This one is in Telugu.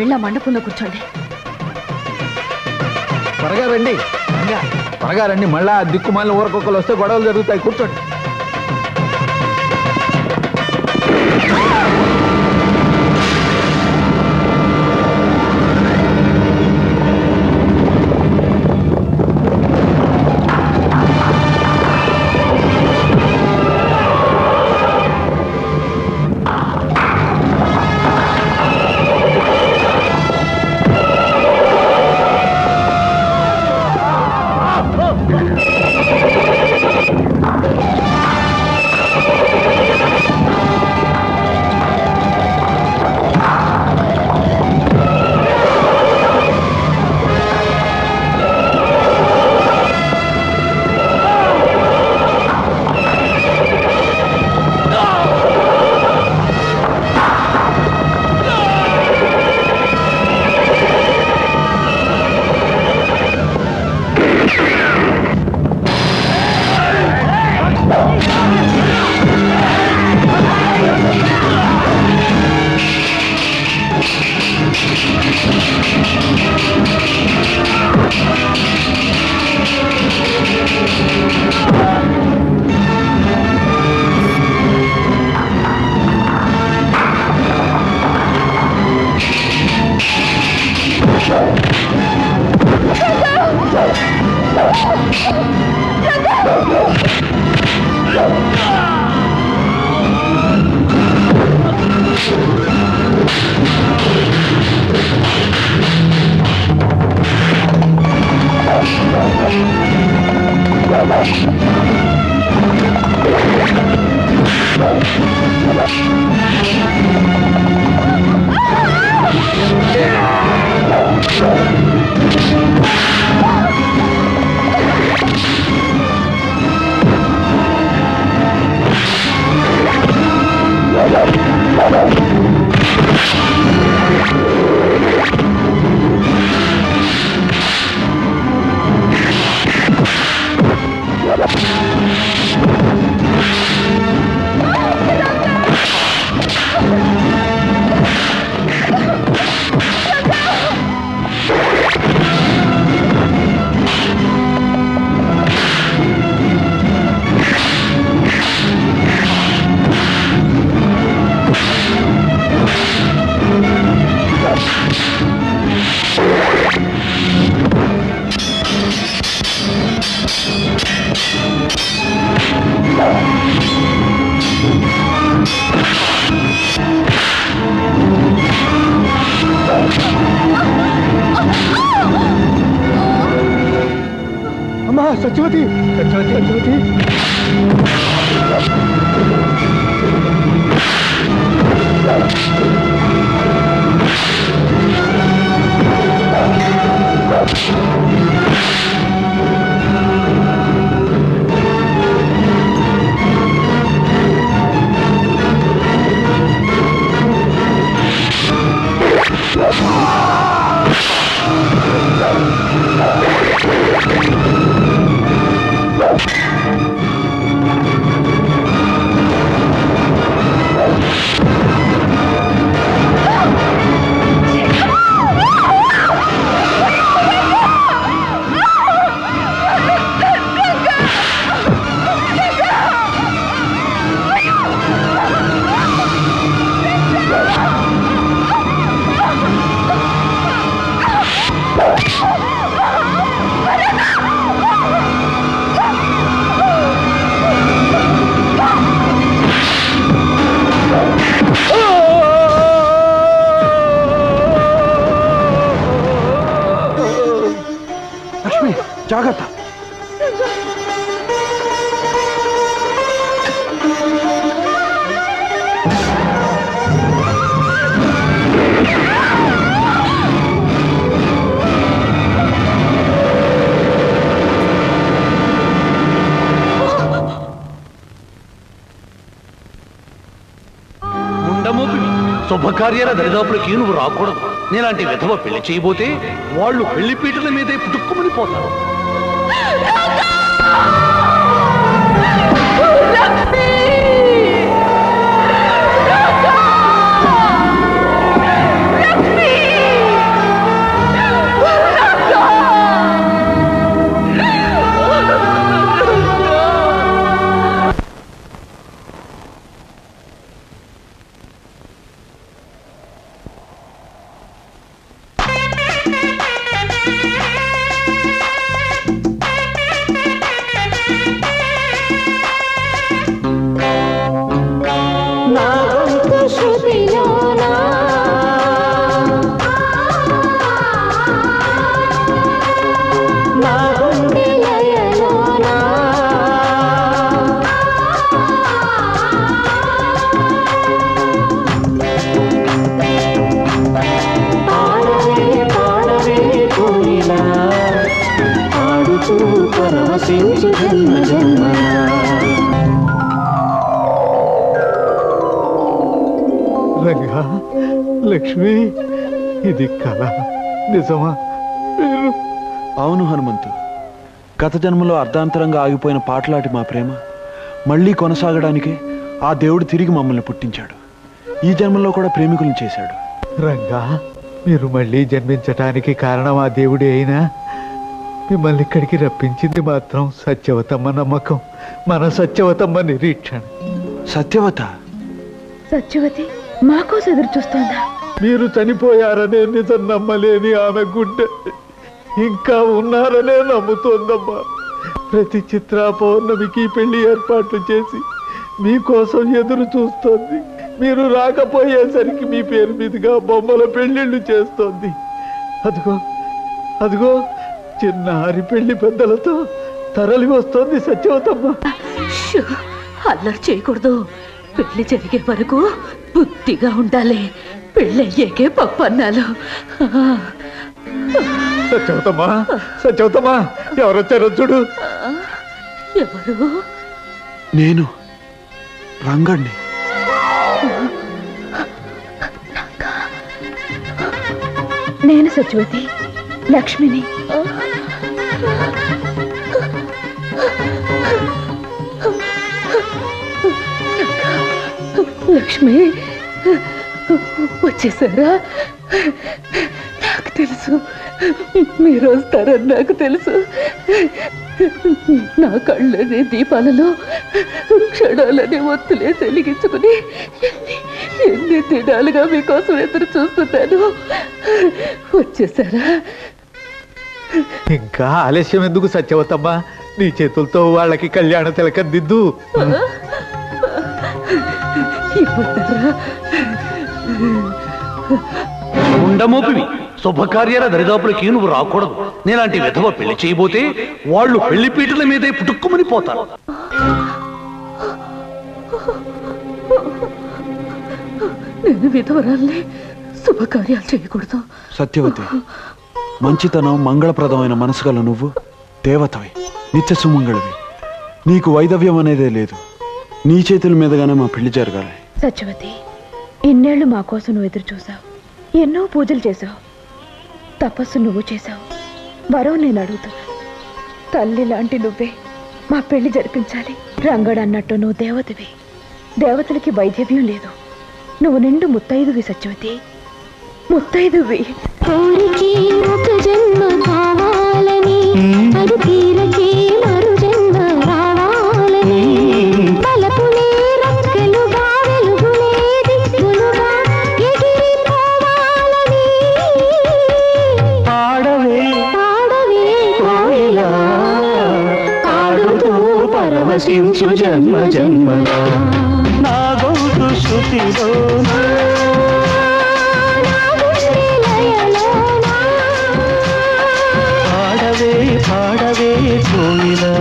వెళ్ళి ఆ మండపంలో కూర్చోండి. త్వరగా రండి, త్వరగా రండి. మళ్ళా దిక్కుమాలిన ఊరకొక్కలు వస్తే గొడవలు జరుగుతాయి. కూర్చోండి. సత్యవతి, సత్యవతి, సత్యవతి. జాగ్రత్త. శుభకార్యాల దరిదాపులకి నువ్వు రాకూడదు. నేలాంటి విధవ పెళ్లి చేయబోతే వాళ్ళు పెళ్లి పీటల మీదే పుట్టుక్కుమని పోతారు. కోయిలా ఆడుతూ పరవశించు జన్మ జన్మలా. రంగా, లక్ష్మి, ఇది కళ నిజమా? అవును హనుమంతు, గత జన్మలో అర్ధాంతరంగా ఆగిపోయిన పాటలాటి మా ప్రేమ మళ్ళీ కొనసాగడానికి ఆ దేవుడు తిరిగి మమ్మల్ని పుట్టించాడు. ఈ జన్మలో కూడా ప్రేమికులను చేశాడు. రంగా, మీరు మళ్ళీ జన్మించటానికి కారణం ఆ దేవుడే అయినా మిమ్మల్ని ఇక్కడికి రప్పించింది మాత్రం సత్యవతమ్మ నమ్మకం, మన సత్యవతమ్మ నిరీక్షణ. సత్యవత? సత్యవతి మా కోసం ఎదురు చూస్తోందా? మీరు చనిపోయారనే నిజం నమ్మలేని ఆమె గుండె ఇంకా ఉన్నారనే నమ్ముతోందమ్మా. ప్రతి చిత్ర పౌర్ణమికి పెళ్లి ఏర్పాట్లు చేసి మీకోసం ఎదురు చూస్తోంది. మీరు రాకపోయేసరికి మీ పేరు మీదుగా బొమ్మల పెళ్లిళ్ళు చేస్తోంది. అదిగో అదిగో చిన్నారి పెళ్లి పెద్దలతో తరలి వస్తోంది సత్యవతమ్మ. అల్లరి చేయకూడదు. పెళ్లి జరిగే వరకు బుద్ధిగా ఉండాలి. పెళ్ళయ్యాకే పప్పన్నాలు. సత్యవతమ్మా, సత్యవతమ్మా, ఎవరొచ్చారో చూడు. ఎవరు? నేను రంగణ్ణి. నేను సత్యవతి, లక్ష్మిని. లక్ష్మి వచ్చేసారా? నాకు తెలుసు మీరు వస్తారని నాకు తెలుసు. నా కళ్ళనే దీపాలలో క్షణాలనే ఒత్తులే వెలిగించుకుని ఎన్ని దినాలుగా మీకోసం ఎదురు చూస్తున్నాను. వచ్చేసారా? ఇంకా ఆలస్యం ఎందుకు సత్యవతమ్మ? నీ చేతులతో వాళ్ళకి కళ్యాణ తిలకం దిద్దు. ఉండమోపివి, శుభకార్యాల దరిదాపులకి నువ్వు రాకూడదు. నేలాంటి విధవ పెళ్లి చేయబోతే వాళ్ళు పెళ్లి పీటల మీదే పుట్టుక్కుమని పోతారు. నేను విధవరాల్ని, శుభకార్యాలు చేయకూడదు. సత్యవతి, మంచితనం మంగళప్రదమైన మనసు గల నువ్వు దేవతవి, నిత్య సుమంగళవి. నీకు వైదవ్యం అనేదే లేదు. నీ చేతుల మీదగానే మా పెళ్లి జరగాలి. సత్యవతి, ఇన్నేళ్లు మా కోసం నువ్వు ఎదురు చూసావు. ఎన్నో పూజలు చేసావు, తపస్సు నువ్వు చేసావు. వరం నేను అడుగుతున్నా. తల్లి లాంటి నువ్వే మా పెళ్లి జరిపించాలి. రంగడు అన్నట్టు నువ్వు దేవతవి. దేవతలకి వైద్యవ్యం లేదు. నువ్వు నిండు ముత్తైదువి సత్యవతి, ముత్తైదువి. కోరికే ఒక జన్మ కావాలని, అది తీరకే మరు జన్మ రావాలని, తలపులే రక్కలుగా వెలుగులే దిక్కులుగా ఎగిరిపోవాలని. పాడవే పాడవే కోయిలా ఆడుతూ పరవశించు జన్మ జన్మలా. నా గౌతు శృతిలోనా పాడవే పాడవే కోయిలా.